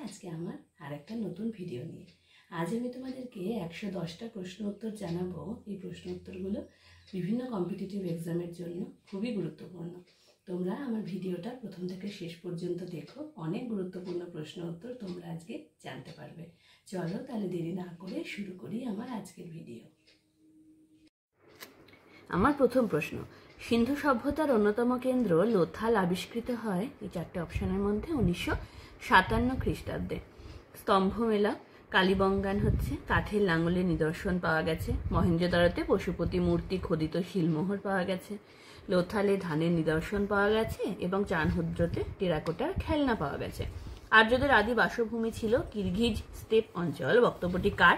আজকে আমার আরেকটা নতুন ভিডিও নিয়ে। আজ আমি তোমাদেরকে 110টা প্রশ্ন উত্তর জানাবো। এই প্রশ্ন উত্তরগুলো বিভিন্ন কম্পিটিটিভ এক্সামের জন্য খুবই গুরুত্বপূর্ণ। তোমরা আমার ভিডিওটা প্রথম থেকে শেষ পর্যন্ত দেখো, অনেক গুরুত্বপূর্ণ প্রশ্ন উত্তর তোমরা আজকে জানতে পারবে। চলো তাহলে দেরি না করে শুরু করি আমার আজকের ভিডিও। আমার প্রথম প্রশ্ন, সিন্ধু সভ্যতার অন্যতম কেন্দ্র লোথাল আবিষ্কৃত হয় এই চারটে অপশনের মধ্যে 1957 খ্রিস্টাব্দে। স্তম্ভ মেলা, কালীবঙ্গান হচ্ছে কাঠের লাঙলের নিদর্শন পাওয়া গেছে, মহেঞ্জোদারোতে পশুপতি মূর্তি খোদিত শিলমোহর পাওয়া গেছে, লোথালে ধানের নিদর্শন পাওয়া গেছে এবং চানহুদ্রতে টেরাকোটার খেলনা পাওয়া গেছে। আর্যদের আদি বাসভূমি ছিল কিরগিজ স্টেপ অঞ্চল। বক্তব্যটি কার?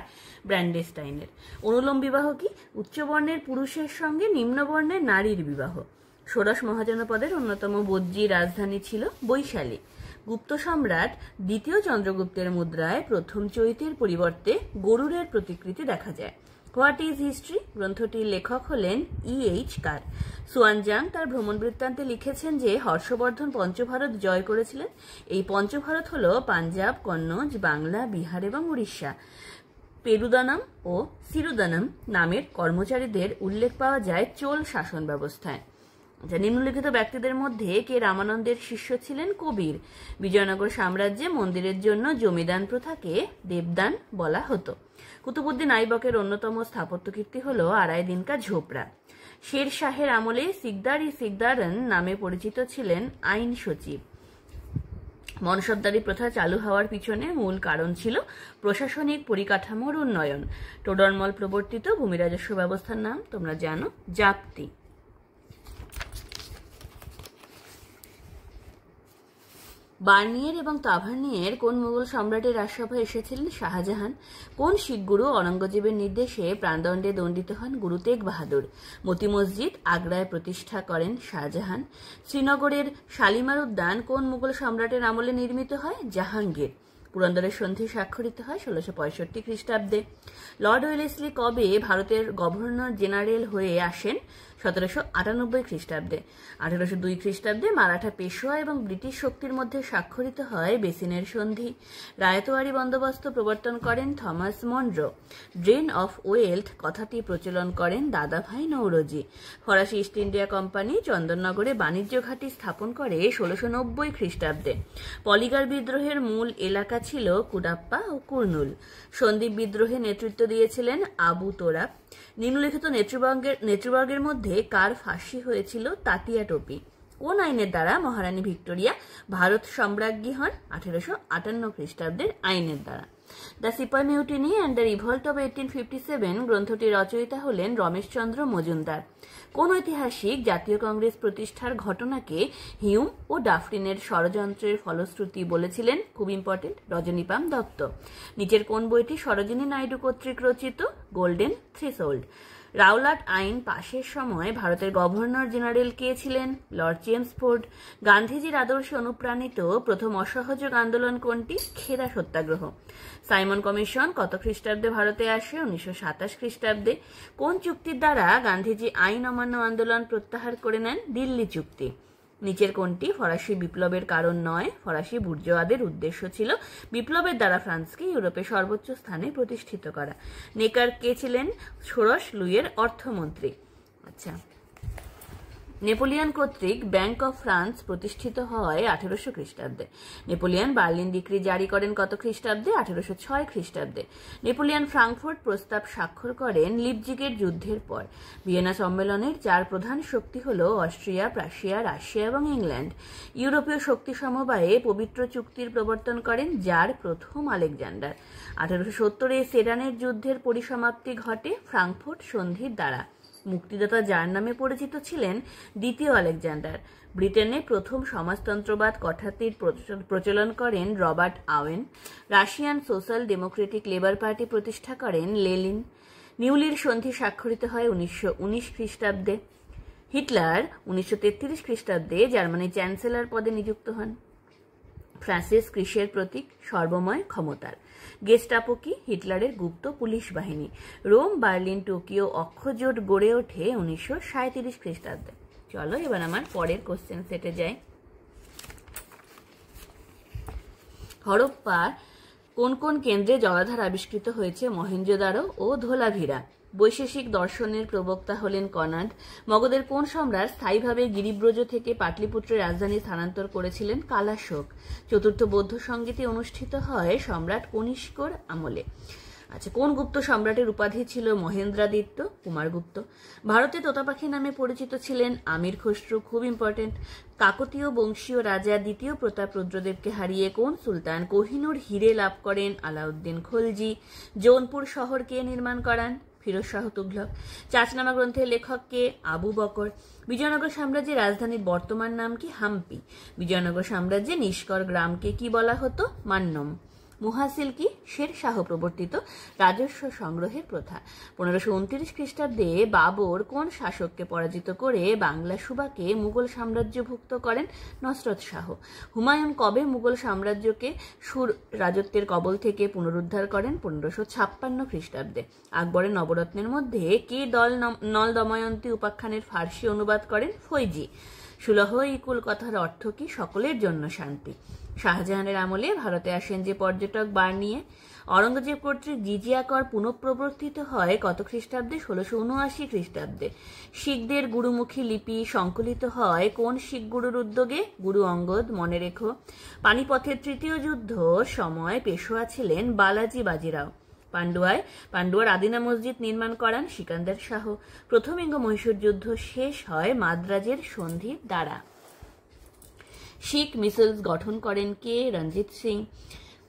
ব্র্যান্ডেস্টাইনের। অনুলোম বিবাহ কি? উচ্চবর্ণের পুরুষের সঙ্গে নিম্নবর্ণের নারীর বিবাহ। ষোড়শ মহাজনপদের অন্যতম বজ্জী রাজধানী ছিল বৈশালী। গুপ্ত সম্রাট দ্বিতীয় চন্দ্রগুপ্তের মুদ্রায় প্রথম চৈতের পরিবর্তে গরুড়ের প্রতিকৃতি দেখা যায়। হোয়াট ইজ হিস্ট্রি গ্রন্থটির লেখক হলেন E.H. কার। সুয়ানজাং তার ভ্রমণ বৃত্তান্তে লিখেছেন যে হর্ষবর্ধন পঞ্চভারত জয় করেছিলেন। এই পঞ্চভারত হল পাঞ্জাব, কন্নৌজ, বাংলা, বিহার এবং উড়িষ্যা। পেরুদানাম ও সিরুদানাম নামের কর্মচারীদের উল্লেখ পাওয়া যায় চোল শাসন ব্যবস্থায়। নিম্নলিখিত ব্যক্তিদের মধ্যে কে রামানন্দের শিষ্য ছিলেন? কবির। বিজয়নগর সাম্রাজ্যে মন্দিরের জন্য জমিদান প্রথাকে দেবদান বলা হতো। কুতুবউদ্দিন আইবকের অন্যতম স্থাপত্যকীর্তি হল আড়াই দিনকা ঝোপড়া। শের শাহের আমলে সিকদার-ই-সিকদারন নামে পরিচিত ছিলেন আইন সচিব। মনসবদারি প্রথা চালু হওয়ার পিছনে মূল কারণ ছিল প্রশাসনিক পরিকাঠামোর উন্নয়ন। টোডরমল প্রবর্তিত ভূমি রাজস্ব ব্যবস্থার নাম তোমরা জানো, জাপ্তি। বার্নিয়ের এবং তাভার্নিয়ের কোন মুঘল সম্রাটের রাজসভায় এসেছিলেন? শাহজাহান। কোন শিখ গুরু অরঙ্গজেবের নির্দেশে প্রাণদণ্ডে দণ্ডিত হন? গুরু তেগ বাহাদুর। মতি মসজিদ আগ্রায় প্রতিষ্ঠা করেন শাহজাহান। শ্রীনগরের শালিমার উদ্যান কোন মুঘল সম্রাটের আমলে নির্মিত হয়? জাহাঙ্গীর। পুরন্দরের সন্ধি স্বাক্ষরিত হয় 1665 খ্রিস্টাব্দে। লর্ড ওয়েলেসলি কবে ভারতের গভর্নর জেনারেল হয়ে আসেন? 1798 খ্রিস্টাব্দে। 1802 খ্রিস্টাব্দে মারাঠা পেশোয়া এবং ব্রিটিশ শক্তির মধ্যে স্বাক্ষরিত হয় বেসিনের সন্ধি। রায়তোয়ারি বন্দোবস্ত প্রবর্তন করেন Thomas Munro. Drain of wealth কথাটি প্রচলন করেন দাদাভাই নৌরোজি। ফরাসি ইস্ট ইন্ডিয়া কোম্পানি চন্দননগরে বাণিজ্য ঘাঁটি স্থাপন করে 1690 খ্রিস্টাব্দে। পলিগার বিদ্রোহের মূল এলাকা ছিল কুডাপ্পা ও কুর্নুল। সন্দীপ বিদ্রোহে নেতৃত্ব দিয়েছিলেন আবু তোরাব। নিম্নলিখিত নেতৃবর্গের মধ্যে কার ফাঁসি হয়েছিল? তাতিয়া টোপি। কোন আইনের দ্বারা মহারানী ভিক্টোরিয়া ভারত সম্রাজ্ঞী হন? 1858 খ্রিস্টাব্দের আইনের দ্বারা। The sepoy mutiny and the revolt of 1857 গ্রন্থটির রচয়িতা হলেন রমেশচন্দ্র মজুমদার। কোন ঐতিহাসিক জাতীয় কংগ্রেস প্রতিষ্ঠার ঘটনাকে হিউম ও ডাফরিনের ষড়যন্ত্রের ফলশ্রুতি বলেছিলেন? খুব ইম্পর্টেন্ট, রজনীপাম দত্ত। নিচের কোন বইটি সরোজিনী নাইডু কর্তৃক রচিত? Golden threshold. রাওলাট আইন পাশের সময় ভারতের গভর্নর জেনারেল কে ছিলেন? Lord Chelmsford. গান্ধীজির আদর্শে অনুপ্রাণিত প্রথম অসহযোগ আন্দোলন কোনটি? খেদা সত্যাগ্রহ। সাইমন কমিশন কত খ্রিস্টাব্দে ভারতে আসে? 1927 খ্রিস্টাব্দে। কোন চুক্তির দ্বারা গান্ধীজি আইন অমান্য আন্দোলন প্রত্যাহার করে নেন? দিল্লি চুক্তি। নিচের কোনটি ফরাসি বিপ্লবের কারণ নয়? ফরাসি বুর্জোয়াদের উদ্দেশ্য ছিল বিপ্লবের দ্বারা ফ্রান্সকে ইউরোপে সর্বোচ্চ স্থানে প্রতিষ্ঠিত করা। নেকার কে ছিলেন? ষোড়শ লুইয়ের অর্থমন্ত্রী। আচ্ছা, নেপোলিয়ন কর্তৃক ব্যাংক অফ ফ্রান্স প্রতিষ্ঠিত হয় 1800 খ্রিস্টাব্দে। নেপোলিয়ন বার্লিন ডিক্রি জারি করেন কত খ্রিস্টাব্দে? 1806 খ্রিস্টাব্দে। নেপোলিয়ন ফ্রাঙ্কফুর্ট প্রস্তাব স্বাক্ষর করেন লিপজিগের যুদ্ধের পর। ভিয়েনা সম্মেলনের চার প্রধান শক্তি হল অস্ট্রিয়া, প্রাশিয়া, রাশিয়া এবং ইংল্যান্ড। ইউরোপীয় শক্তি সমবায়ে পবিত্র চুক্তির প্রবর্তন করেন জার প্রথম আলেকজান্ডার। 1870-এ সেডানের যুদ্ধের পরিসমাপ্তি ঘটে ফ্রাঙ্কফুর্ট সন্ধির দ্বারা। মুক্তিদাতা যার নামে পরিচিত ছিলেন? দ্বিতীয় আলেকজান্ডার। ব্রিটেনে প্রথম সমাজতন্ত্রবাদ কথাটির প্রচলন করেন Robert Owen. Russian social Democratic labour party প্রতিষ্ঠা করেন লেনিন। নিউলির সন্ধি স্বাক্ষরিত হয় 1919 খ্রিস্টাব্দে। হিটলার 1933 খ্রিস্টাব্দে জার্মানির চ্যান্সেলর পদে নিযুক্ত হন। ফ্রান্সিস ক্রিসের প্রতীক সর্বময় ক্ষমতার। গেস্টাপো কি? হিটলারের গুপ্ত পুলিশ বাহিনী। রোম, বার্লিন, টোকিও অক্ষজোট গড়ে ওঠে 1937 খ্রিস্টাব্দে। চলো এবার আমার পরের কোশ্চেন সেটে যাই। হরপ্পার কোন কোন কেন্দ্রে জলাধার আবিষ্কৃত হয়েছে? মহেঞ্জোদারো ও ধোলাভিরা। বৈশেষিক দর্শনের প্রবক্তা হলেন কনাদ। মগধের কোন সম্রাট স্থায়ীভাবে গিরিব্রজ থেকে পাটলিপুত্রের রাজধানী স্থানান্তর করেছিলেন? কালাশোক। চতুর্থ বৌদ্ধ সংগীতি অনুষ্ঠিত হয় সম্রাট কনিষ্কর আমলে। আচ্ছা, কোন গুপ্ত সম্রাটের উপাধি ছিল মহেন্দ্রাদিত্য? কুমারগুপ্ত। ভারতে তোতাপাখি নামে পরিচিত ছিলেন আমির খসরু, খুব ইম্পর্টেন্ট। কাকতীয় বংশীয় রাজা দ্বিতীয় প্রতাপ রুদ্রদেবকে হারিয়ে কোন সুলতান কোহিনূর হিরে লাভ করেন? আলাউদ্দিন খলজি। জৌনপুর শহর কে নির্মাণ করান? ফিরোজ শাহ তুঘলক। চাচনামা গ্রন্থের লেখক কে? আবু বকর। বিজয়নগর সাম্রাজ্যের রাজধানীর বর্তমান নাম কি? হাম্পি। বিজয়নগর সাম্রাজ্যে নিষ্কর গ্রামকে কি বলা হতো? মান্নম। মুহাসিল কি? শের শাহ প্রবর্তিত রাজস্ব সংগ্রহের প্রথা। 1529 খ্রিস্টাব্দে বাবর কোন শাসককে পরাজিত করে বাংলা সুবাকে মুঘল সাম্রাজ্যভুক্ত করেন? নসরত শাহ। হুমায়ুন কবে মুঘল সাম্রাজ্যকে সুর রাজত্বের কবল থেকে পুনরুদ্ধার করেন? 1556 খ্রিস্টাব্দে। আকবরের নবরত্নের মধ্যে কে নল দময়ন্তী উপাখ্যানের ফার্সি অনুবাদ করেন? ফৈজি। সুলহ ইকুল কথার অর্থ কি? সকলের জন্য শান্তি। শাহজাহানের আমলে ভারতে আসেন যে পর্যটক বার্নিয়ে। অরঙ্গজেব কর্তৃক জিজিয়া কর পুনঃপ্রবর্তিত হয় কত খ্রিস্টাব্দে? 1679 খ্রিস্টাব্দে। শিখদের গুরুমুখী লিপি সংকলিত হয় কোন শিখ গুরুর উদ্যোগে? গুরু অঙ্গদ, মনে রেখো। পানিপথের তৃতীয় যুদ্ধ সময় পেশোয়া ছিলেন বালাজি বাজিরাও। পান্ডুয়ার আদিনা মসজিদ নির্মাণ করান সিকান্দার শাহ। প্রথম ইঙ্গ-মহীশূর যুদ্ধ শেষ হয় মাদ্রাজের সন্ধির দ্বারা। শিখ মিসেলস গঠন করেন কে? রঞ্জিত সিং।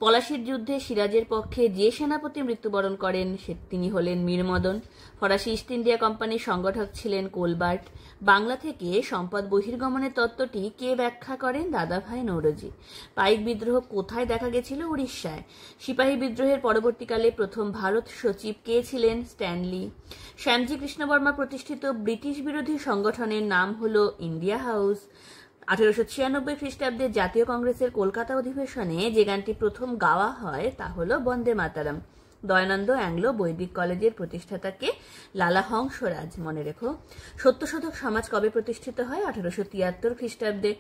পলাশির যুদ্ধে সিরাজের পক্ষে যে সেনাপতি মৃত্যুবরণ করেন তিনি হলেন মীর মদন। ফরাসি ইস্ট ইন্ডিয়া কোম্পানির সংগঠক ছিলেন কোলবার্ট। বাংলা থেকে সম্পদ বহির্গমনের তত্ত্বটি কে ব্যাখ্যা করেন? দাদাভাই নৌরোজি। পাইক বিদ্রোহ কোথায় দেখা গেছিল? উড়িষ্যায়। সিপাহী বিদ্রোহের পরবর্তীকালে প্রথম ভারত সচিব কে ছিলেন? স্ট্যানলি। শ্যামজি কৃষ্ণবর্মা প্রতিষ্ঠিত ব্রিটিশ বিরোধী সংগঠনের নাম হল ইন্ডিয়া হাউস। 1896 খ্রিস্টাব্দে জাতীয় কংগ্রেসের কলকাতা অধিবেশনে যে গানটি প্রথম গাওয়া হয় তা হল বন্দে মাতারাম। দয়ানন্দ অ্যাংলো বৈদিক কলেজের প্রতিষ্ঠাতাকে? লালা হংসরাজ, মনে রেখো। সত্যশোধক সমাজ কবে প্রতিষ্ঠিত হয়? 1873 খ্রিস্টাব্দে।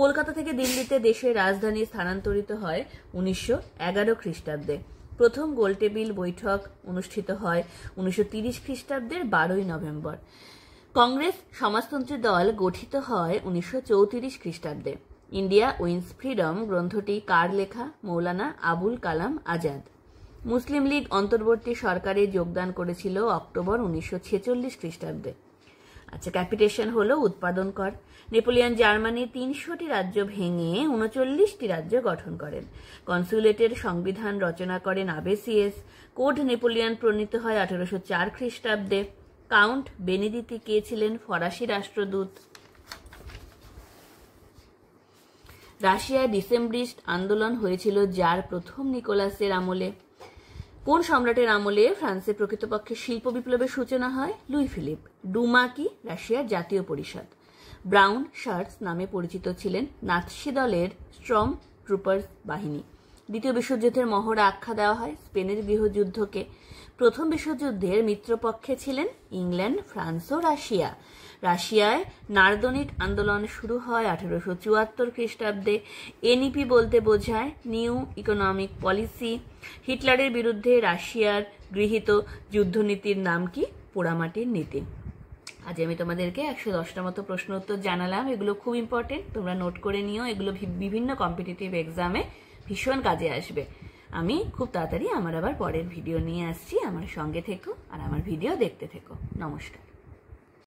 কলকাতা থেকে দিল্লিতে দেশের রাজধানী স্থানান্তরিত হয় 1911 খ্রিস্টাব্দে। প্রথম গোলটেবিল বৈঠক অনুষ্ঠিত হয় 1930 খ্রিস্টাব্দের 12 নভেম্বর। কংগ্রেস সমাজতন্ত্রী দল গঠিত হয় 1934 খ্রিস্টাব্দে। ইন্ডিয়া উইন্স ফ্রিডম গ্রন্থটি কার লেখা? মৌলানা আবুল কালাম আজাদ। মুসলিম লীগ অন্তর্বর্তী সরকারে যোগদান করেছিল অক্টোবর 1946 খ্রিস্টাব্দে। আচ্ছা, ক্যাপিটেশন হলো উৎপাদন কর। নেপোলিয়ন জার্মানি 300টি রাজ্য ভেঙে 39টি রাজ্য গঠন করেন। কনসুলেটের সংবিধান রচনা করেন আবেসিয়েস। কোড নেপোলিয়ন প্রণীত হয় 1804 খ্রিস্টাব্দে। কাউন্ট বেনেদিতি কে ছিলেন? ফরাসি রাষ্ট্রদূত। রাশিয়ায় ডিসেম্বরিস্ট আন্দোলন হয়েছিল যার প্রথম নিকোলাসের আমলে। কোন সম্রাটের আমলে ফ্রান্সে প্রকৃতপক্ষে শিল্প বিপ্লবের সূচনা হয়? Luis Philip. ডুমা কি? রাশিয়ার জাতীয় পরিষদ। ব্রাউন শার্টস নামে পরিচিত ছিলেন নাৎসি দলের স্ট্রম ট্রুপার্স বাহিনী। দ্বিতীয় বিশ্বযুদ্ধের মহড়া আখ্যা দেওয়া হয় স্পেনের গৃহযুদ্ধকে। প্রথম বিশ্বযুদ্ধের মিত্রপক্ষে ছিলেন ইংল্যান্ড, ফ্রান্স ও রাশিয়া। রাশিয়ায় নার্দনিক আন্দোলন শুরু হয় 1874 খ্রিস্টাব্দে। এনইপি বলতে বোঝায় নিউ ইকোনমিক পলিসি। হিটলারের বিরুদ্ধে রাশিয়ার গৃহীত যুদ্ধনীতির নাম কি? পোড়ামাটির নীতি। আজ আমি তোমাদেরকে 110টা মতো প্রশ্ন উত্তর জানালাম। এগুলো খুব ইম্পর্টেন্ট, তোমরা নোট করে নিও। এগুলো বিভিন্ন কম্পিটিটিভ এক্সামে ভীষণ কাজে আসবে। আমি খুব তাড়াতাড়ি আমার আবার পরের ভিডিও নিয়ে আসছি। আমার সঙ্গে থেকো আর আমার ভিডিও দেখতে থেকো। নমস্কার।